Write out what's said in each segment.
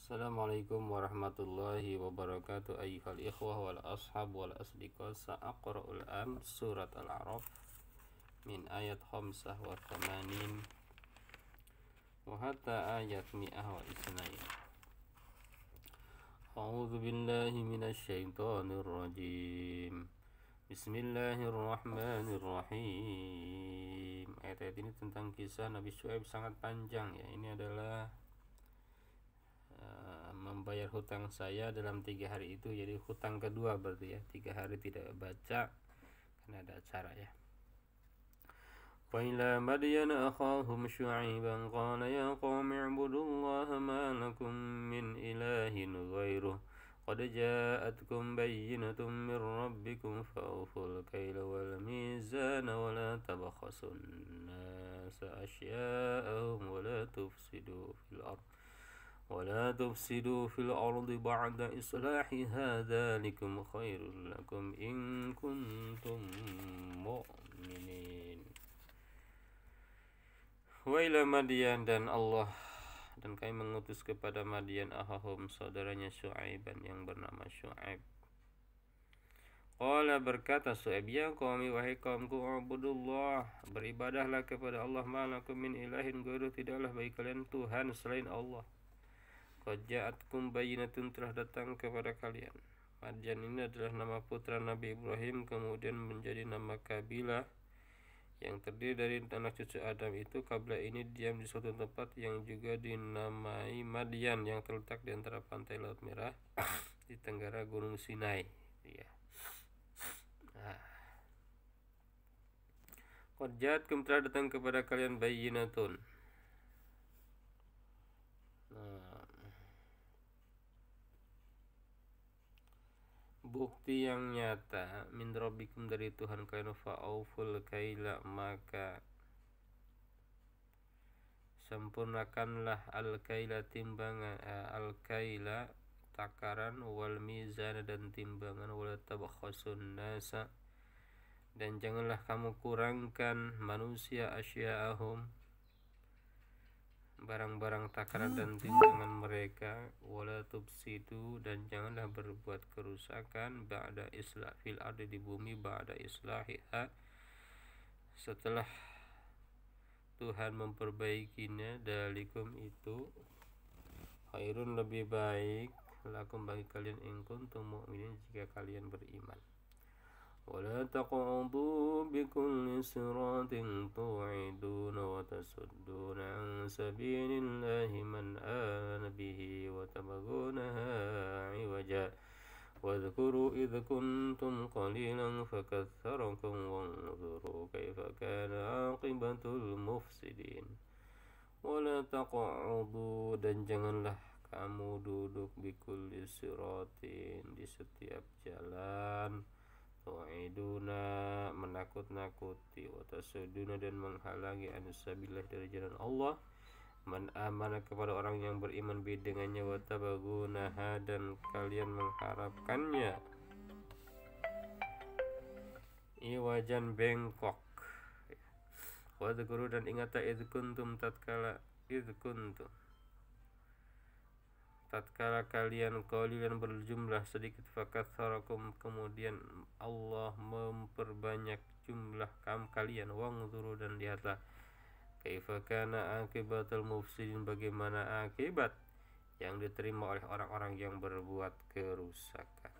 Assalamualaikum warahmatullahi wabarakatuh. Ayyuhal ikhwah wal ashab wal asdiqa, sa'aqra'ul an surat al-a'raf min ayat khamsah wa thamanin wa hatta ayat mi'ah wa isnain. A'udzu billahi minasy syaithanir rajim. Bismillahirrahmanirrahim. Ayat-ayat ini tentang kisah Nabi Syuaib sangat panjang ya. Ini adalah membayar hutang saya dalam 3 hari itu, jadi hutang kedua berarti ya, 3 hari tidak baca karena ada acara ya. Wa ila madyana akhahum syu'aiban qala ya qaumi ibudullaha ma lakum min ilahin ghairuh qad ja'atkum bayyinatun min rabbikum fa'uful kayla wal mizana wa la tabkhasun nasa asya'ahum wa la tufsidu fil ardh ولا تفسدوا في الأرض بعد إصلاحها ذلكم خير لكم إن كنتم مؤمنين. Wa ila Madyan, dan kami mengutus kepada Madyan ahahum, saudaranya Syuaiban yang bernama Syuaib. Qala, berkata Syuaib, ya qaumi, wahai kaumku, ubudullah, beribadahlah kepada Allah, ma lakum min ilahin ghairuh, tidaklah bagi kalian Tuhan selain Allah. Qad ja'atkum bayyinatun, telah datang kepada kalian. Madyan ini adalah nama putra Nabi Ibrahim, kemudian menjadi nama kabilah yang terdiri dari anak cucu Adam. Itu kabilah ini diam di suatu tempat yang juga dinamai Madyan, yang terletak di antara pantai Laut Merah di tenggara Gunung Sinai ya. Qad ja'atkum, telah datang kepada kalian bayyinatun, bukti yang nyata, min rabbikum, dari Tuhan kalian, fa'auful kaila, maka sempurnakanlah al-kaila, timbangan, al-kaila takaran, wal mizana, dan timbangan, wala tabkhasun nasa, dan janganlah kamu kurangkan manusia, asya'ahum, barang-barang takaran dan timbangan mereka, wala tufsidu, dan janganlah berbuat kerusakan, ba'da islah fil ardi, di bumi, ba'da islahiha, setelah Tuhan memperbaikinya, dalikum, itu khairun, lebih baik, lakum, bagi kalian, in kuntum mu'minin, jika kalian beriman. ولا تقعدوا بكل صراط توعدون وتصدون عن سبيل الله من آمن به وتبغونها عوجا واذكروا إذ كنتم قليلا فكثركم وانظروا كيف كان عاقبة المفسدين. ولا تقعدوا, dan janganlah kamu duduk, bikulli siratin, di setiap jalan, tu'iduna, menakut-nakuti, watasuduna, dan menghalangi, anusabillah, dari jalan Allah, man amana, kepada orang yang beriman, dengannya, watabagunaha, dan kalian mengharapkannya, iwajan, bengkok. Wadhkuru, dan ingatlah, idh kuntum, tatkala kalian qalilan, berjumlah sedikit, fakatsarakum, kemudian Allah memperbanyak jumlah kalian, wangzuru, dan lihatlah, kaifa kana akibatul mufsidin, bagaimana akibat yang diterima oleh orang-orang yang berbuat kerusakan.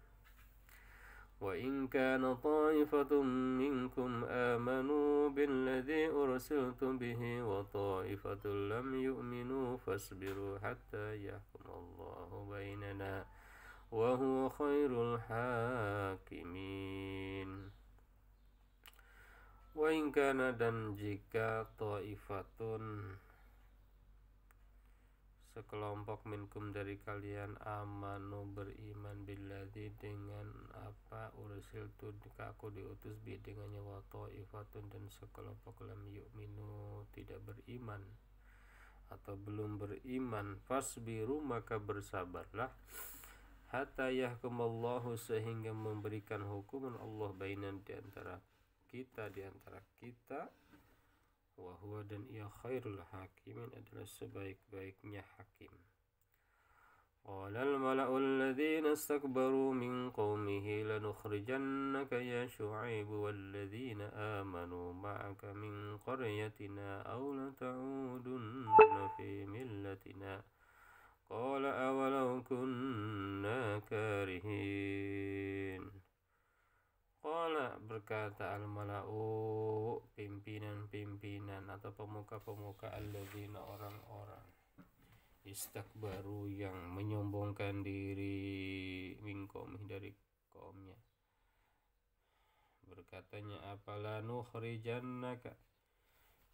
Wa in kana ta'ifatun minkum amanu billadzi ursiltu bihi wa ta'ifatun lam yu'minu fasbiru hatta yahkumallahu bainana wa huwa khairul hakimin. Wa in kana, dan jika ta'ifatun, sekelompok, minkum, dari kalian, amanu, beriman, billadzi, dengan apa, ursiltu, aku diutus, bi, dengannya, wa ta'ifatun, dan sekelompok, lam yu'minu, tidak beriman atau belum beriman, fasbiru, maka bersabarlah, hatta yahkumallahu, sehingga memberikan hukuman Allah, bainan, di antara kita, wa huwa, dan ia, khairul hakimin, adalah sebaik-baiknya hakim. قال الملأ الذين استكبروا من قومه لنخرجنك يا شعيب والذين آمنوا معك من قريتنا أو لتعودن في ملتنا قال أولو كنا كارهين. Qala berkata al-mala'u pimpinan-pimpinan atau pemuka-pemuka alladzina orang-orang istakbaru yang menyombongkan diri min qaumih dari kaumnya. Berkatanya apala nukhrijannaka,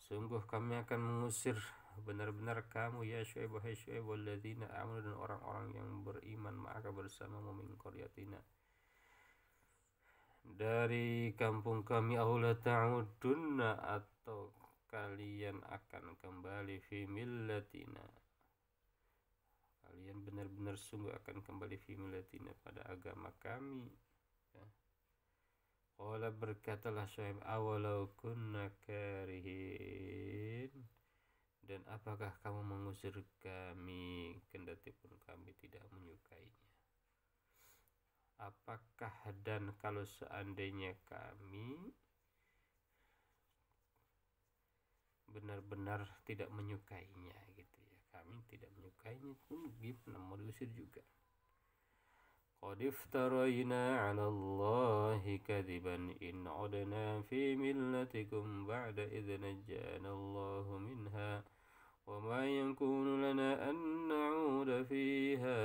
sungguh kami akan mengusir benar-benar kamu ya Syuaib wahai Syuaib walladzina amanu dan orang-orang yang beriman maka bersamamu min qaryatina dari kampung kami aula ta'udunna atau kalian akan kembali fi millatina, kalian benar-benar sungguh akan kembali fi millatina pada agama kami ya. Qala berkatalah Syuaib awalau kunna karihin, dan apakah kamu mengusir kami kendati pun kami tidak menyukainya. Apakah dan kalau seandainya kami benar-benar tidak menyukainya gitu ya, kami tidak menyukainya pun gimana mau diusir juga. Qad iftarayna 'ala Allahi kadiban in 'udna fi millatikum ba'da idh najjana Allahu minha wa ma yakunu lana an na'uda fiha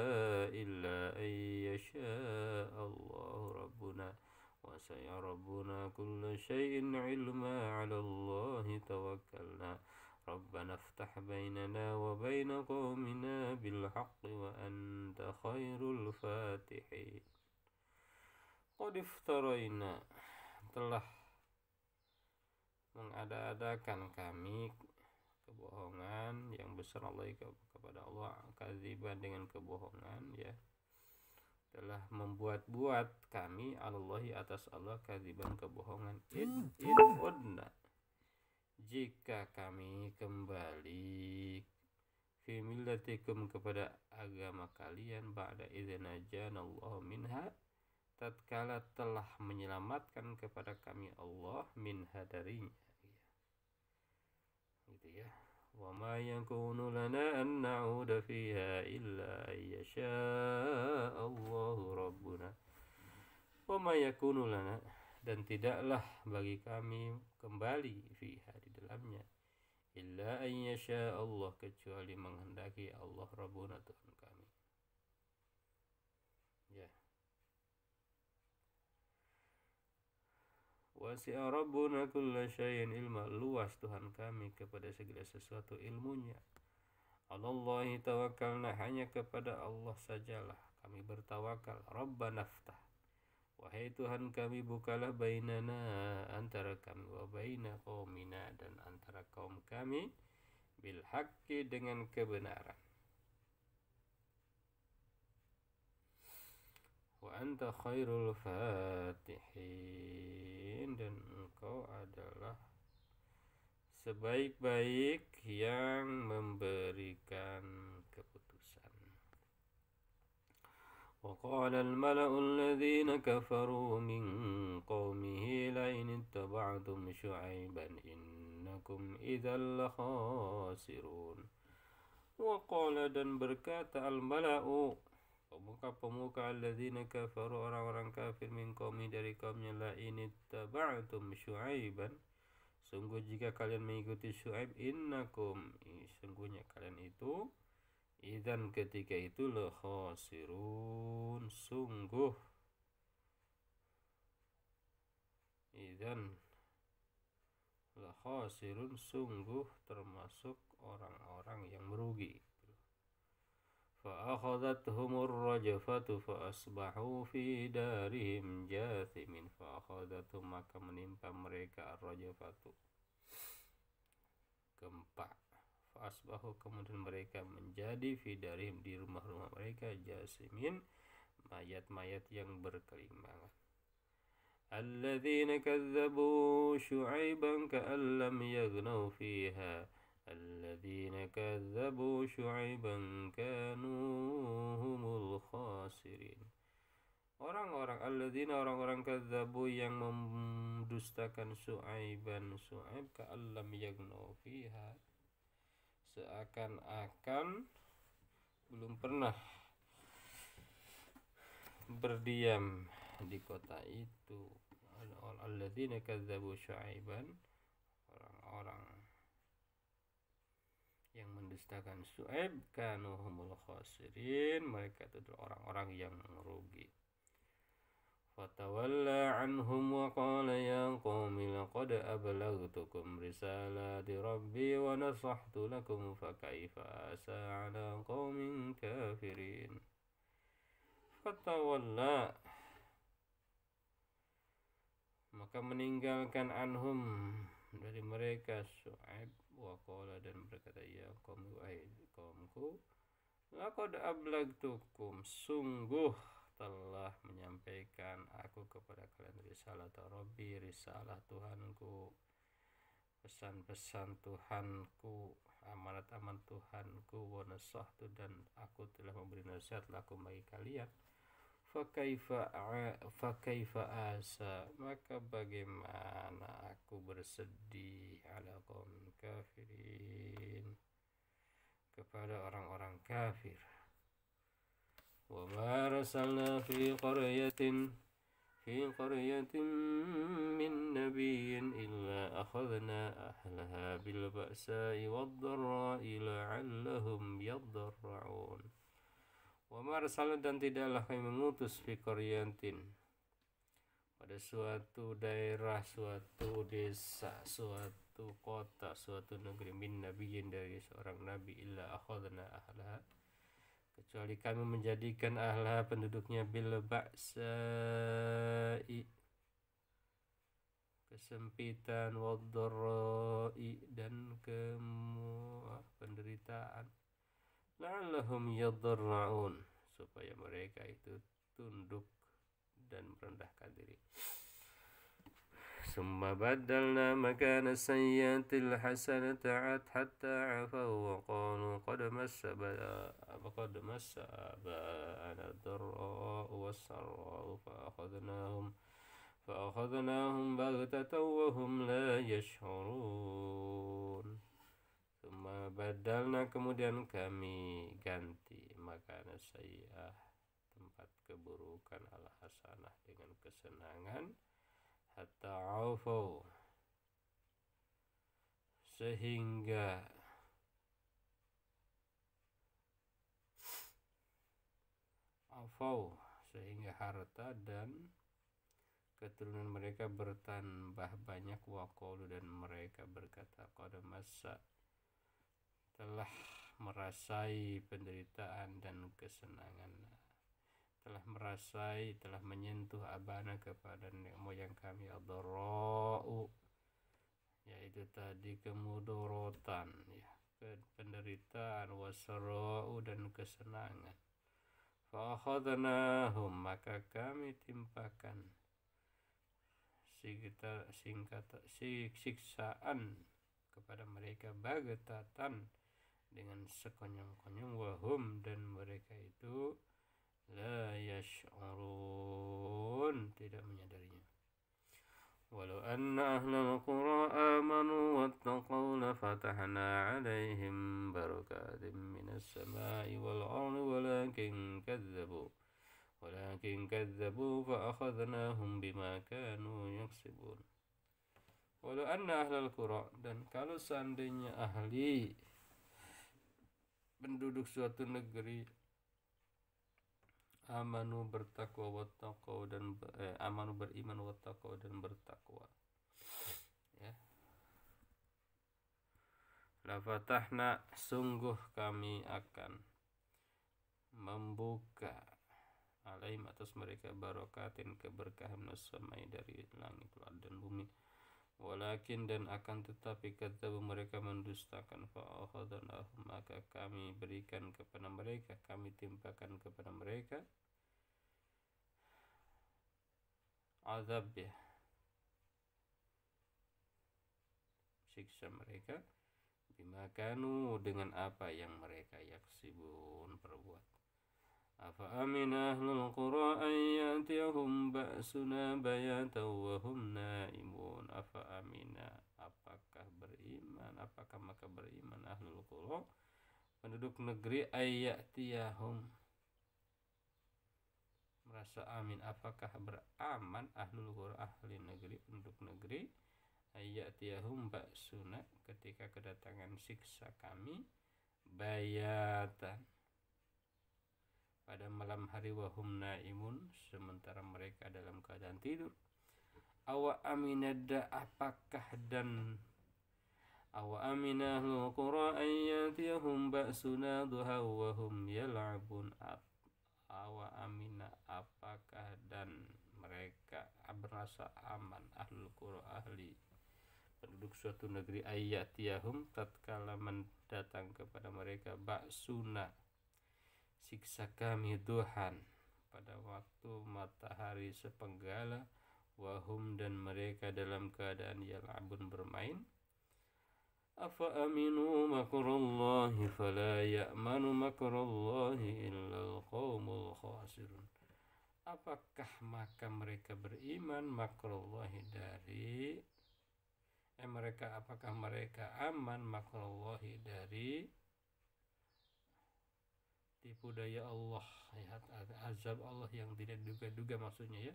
illa an yasha Allahu rabbuna wa sayara rabbuna kulla shay'in 'ilma 'ala Allahi tawakkalna rabbana iftah bainana wa baina qaumina bil haqqi wa anta khairul fatihin. Qad iftarayna, telah mengada-adakan kami kebohongan yang besar Allah kepada Allah, kadziban dengan kebohongan ya, telah membuat-buat kami Allahi atas Allah kadziban kebohongan in udna, jika kami kembali fi millatikum kepada agama kalian ba'da idzna janallahu minha, tatkala telah menyelamatkan kepada kami Allah minha darinya gitu ya. Wa ma yakunu lana an na'uda fiha illa ayyasha Allahu rabbuna, wa ma yakunu lana, dan tidaklah bagi kami kembali fiha di dalamnya illa ayyasha Allah, kecuali menghendaki Allah rabbuna Tuhan kami ya. Wasi'a rabbuna kulla syai'in ilma, luas Tuhan kami kepada segala sesuatu ilmunya. Alallahi tawakkalna, hanya kepada Allah sajalah kami bertawakal. Rabbana ftah, wahai Tuhan kami bukalah bainana, antara kami, wa baina qaumina, dan antara kaum kami, bil haqqi, dengan kebenaran. Wa anta khairul fatihin, dan engkau adalah sebaik-baik yang memberikan keputusan. Wa qala al-mala'u alladhina kafaru min qaumihi la in ittaba'tum syu'aiban innakum idzal lakhasirun. Wa qala, dan berkata al-mala'u, pemuka-pemuka alladzina kafaru, orang-orang kafir min qaumi dari kaumnya, la in ittaba'tum syu'aiban, sungguh jika kalian mengikuti Syuaib, innakum, sungguhnya kalian itu, idzan, ketika itu, la khasirun, sungguh, idzan la khasirun, sungguh termasuk orang-orang yang merugi. فأخذتهم الرجفة فأصبحوا في دارهم جاثمين. فأخذتهم, maka menimpa mereka ar-rajafatu, gempa. Fa'asbahu, kemudian mereka menjadi fi darihim, di rumah-rumah mereka, jasimin, mayat-mayat yang berkelimbangan. Alladzina kazzabu syu'aiban ka'an lam yaghnaw fiha الذين كذبوا شعيبا كانوا هم الخاسرين. Orang-orang alladzina, orang-orang kadzabu yang mendustakan Syuaiban, Syuaib ka'allam yagnu fiha, seakan-akan belum pernah berdiam di kota itu. Alladzina kadzabu Syuaiban, orang-orang yang mendustakan Syuaib, kanu humul khasirin, mereka itu adalah orang-orang yang rugi. Fatawalla anhum wa qala ya qaumi laqad ablagtukum risalati rabbi wa nasahtu lakum fakaifa asa ala qaumin kafirin. Fatawalla, maka meninggalkan anhum, dari mereka Syuaib, wa qala, dan berkata, ya qaumi, wahai kaumku, laqad ablagtukum, sungguh telah menyampaikan aku kepada kalian risalah Rabbi, risalah Tuhanku, pesan-pesan Tuhanku, amanat-amanat Tuhanku, wa nasahtu, dan aku telah memberi nasihat lakum bagi kalian. Fakaifa asa, maka bagaimana aku bersedih, ala qaum kafirin, kepada orang-orang kafir. Wa ma arsalna fi qaryatin min nabiyyin illa akhadna ahlaha bil ba'sa'i wad dharra'i la'allahum yadarra'un. Wa ma arsalna, dan tidaklah kami mengutus fi qaryatin, pada suatu daerah, suatu desa, suatu kota, suatu negeri, min nabiyyin, dari seorang nabi, illa akhadna ahlaha, kecuali kami menjadikan ahla, penduduknya, bil ba'sa'i, kesempitan, wad-dharra'i, dan penderitaan, la'allahum yadarra'un, supaya mereka itu tunduk dan merendahkan diri. Summa baddalna makana sayyiatil hasanata hatta afaw wa qalu qad massa aba'ana ad-dharra'u was-sarra'u فأخذناهم بغتة وهم لا يشعرون. Summa badalna, kemudian kami ganti, makana sayyi'ah, tempat keburukan, al-hasanah, dengan kesenangan, hatta afau, sehingga harta dan keturunan mereka bertambah banyak, waqalu, dan mereka berkata, qad massa, telah merasai penderitaan dan kesenangan, telah menyentuh abana, kepada nenek moyang kami, ad-dharra'u, yaitu tadi kemudorotan, ya, penderitaan, wasarra'u, dan kesenangan. Fa'akhadnahum, maka kami timpakan siksaan kepada mereka, bagatatan, dengan sekonyong-konyong, wahum, dan mereka itu la yash'urun, tidak menyadarinya. Walau anna ahlal qura amanu wattaqaw lafatahna 'alaihim barakatim minas sama'i wal ardi walakin kadzabu fa akhadnahum bima kanu yaksibun. Walau anna ahlal qura, dan kalau seandainya ahli, penduduk suatu negeri, amanu, bertakwa, wattaqau, dan amanu, beriman, wattaqau, dan bertakwa, ya, la fatahna, sungguh kami akan membuka, alaihim, atas mereka, barakatin, keberkahan, minas-samai, dari langit, wal dan bumi, walakin, dan akan tetapi, kadzabu, mereka mendustakan, fa'akhadnahum, maka kami berikan kepada mereka, kami timpakan kepada mereka azab, ya, siksa mereka, bima kanu dengan apa yang mereka yaksibun perbuat. Afa amina ahlul qura an ya'tiyahum ba'suna bayatan wa hum naimun. Afa amina, apakah maka beriman ahlul qura, penduduk negeri, ayatiyahum, merasa amin. Apakah beraman ahlul qura, ahli negeri, penduduk negeri, ayatiyahum ba'suna, ketika kedatangan siksa kami, bayatan, pada malam hari, wahum naimun, sementara mereka dalam keadaan tidur. Awa aminada, apakah dan awa amina ahlul qura ayyatiyahum ba'suna duha wa hum yal'abun. Awa amina, apakah dan mereka merasa aman ahlul qura, ahli penduduk suatu negeri, ayyatiyahum, tatkala mendatang kepada mereka, ba'suna, siksa kami, duhan, pada waktu matahari sepenggala, wahum, dan mereka dalam keadaan yal'abun, bermain. Afa aminu makrullahi fala ya'manu makrullahi illal qawmul khasirun. Apakah maka mereka beriman makrullahi dari apakah mereka aman makrullahi dari tipu daya Allah, azab Allah yang tidak duga-duga, maksudnya ya.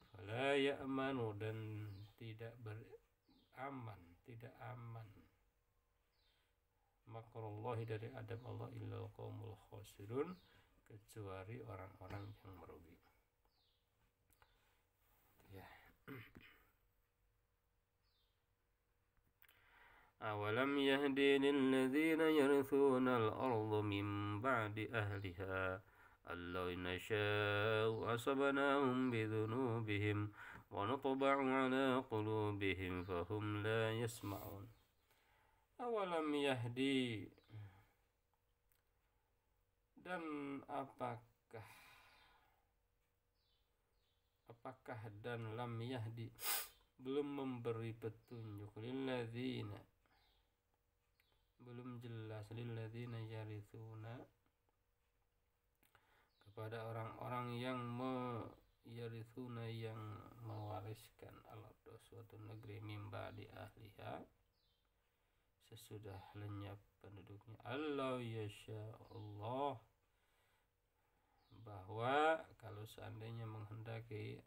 Fala ya'manu, dan tidak aman makrullahi dari adab Allah, illal qaumul khasirun, kecuali orang-orang yang merugi. Ya. Awalam yahdi lilladzina yarithuna al-ardu min ba'di ahliha allau nasha'u asabnahum bidhunubihim wa natba'u ala qulubihim fahum la yasma'un. Awalam yahdi, dan apakah dan lam yahdi, belum memberi petunjuk, lilladzina, belum jelas, lilladzina yarithuna, kepada orang-orang yang yarithuna, yang mewariskan al-ardu, suatu negeri, mimba di ahliha, sesudah lenyap penduduknya. Allah yasha Allah, bahwa kalau seandainya menghendaki,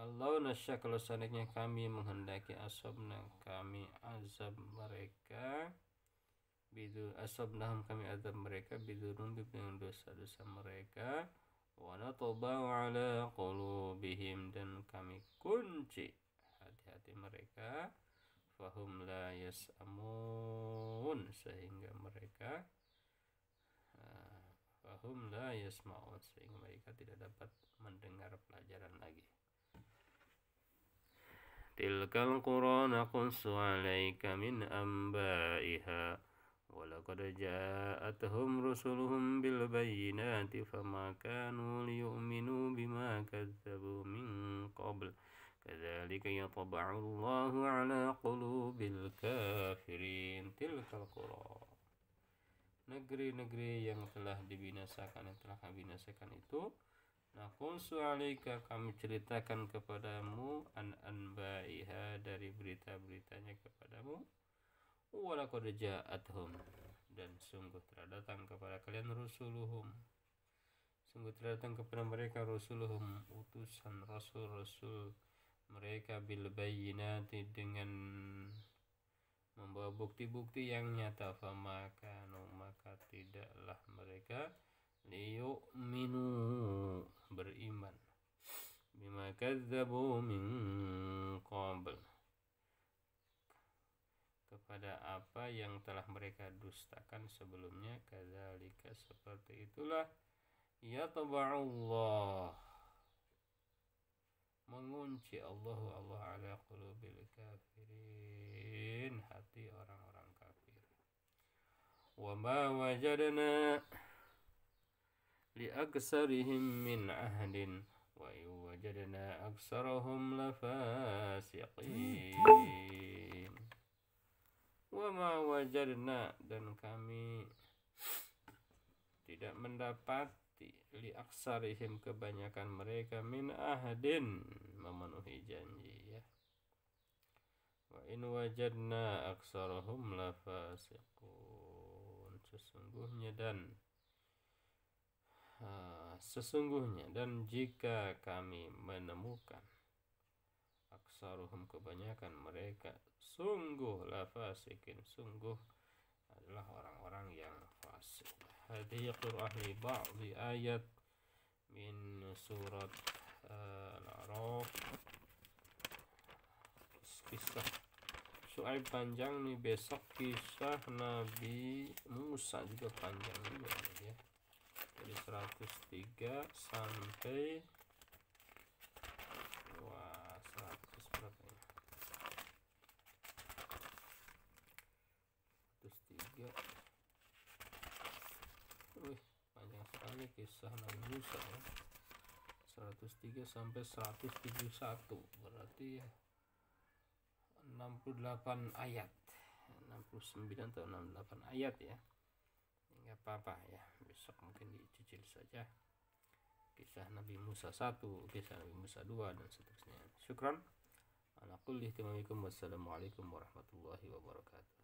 Allah nasya, kalau seandainya kami menghendaki, asabna, kami azab mereka, asabnahum, kami azab mereka, bidunubihim, dengan dosa-dosa mereka, wa natba'u ala qulubihim, dan kami kunci hati-hati mereka, fahum la yas'amun, sehingga mereka fahum la yasma'un, sehingga mereka tidak dapat mendengar pelajaran lagi. Tilkal qura naqussu 'alaika min anba'iha wa laqad ja'atuhum rusuluhum bil bayyinati fama kanu liyu'minu bima kadzabu min qabl kadzalika yatba'u Allahu 'ala qulubil kafirin. Tilkal qura, negeri-negeri yang telah dibinasakan, yang telah kami binasakan itu, naqussu 'alaika, kami ceritakan kepadamu, an anba'iha, dari berita-beritanya kepadamu, wa laqad ja'atuhum, dan sungguh telah datang kepada kalian, rusuluhum, sungguh telah datang kepada mereka, rusuluhum, utusan rasul-rasul mereka, bil bayyinati, dengan membawa bukti-bukti yang nyata, maka tidaklah mereka liyu'minu, beriman, bima kadzabu min qabl, kepada apa yang telah mereka dustakan sebelumnya, kadzalika, seperti itulah, yatba'ullah, mengunci Allah ala qulubil kafirin, hati orang-orang kafir. Wa ma wajadna li aksarihim min ahdin wa wajadna aksarahum lafasiqin. Wa ma wajadna, dan kami tidak mendapati li aksarihim, kebanyakan mereka, min ahadin, memenuhi janji ya. Wa in wajadna aksarahum lafasiqun, sesungguhnya dan jika kami menemukan aksaruhum, kebanyakan mereka, sungguh lafasikin, sungguh adalah orang-orang yang fasik. Hadhihi qira'ah li ba'di ayat min surat Al-A'raf. Kisah Syuaib panjang nih, besok kisah Nabi Musa juga panjang juga nih ya. Dari 103 sampai 100 berapa ya? 103. Panjang sekali kisah Nabi Musa ya. 103 sampai 171, berarti 68 ayat, 69 atau 68 ayat ya. Enggak apa-apa ya, besok mungkin dicicil saja kisah Nabi Musa 1, kisah Nabi Musa 2, dan seterusnya. Syukran ala kulli ihtimamikum. Wassalamualaikum warahmatullahi wabarakatuh.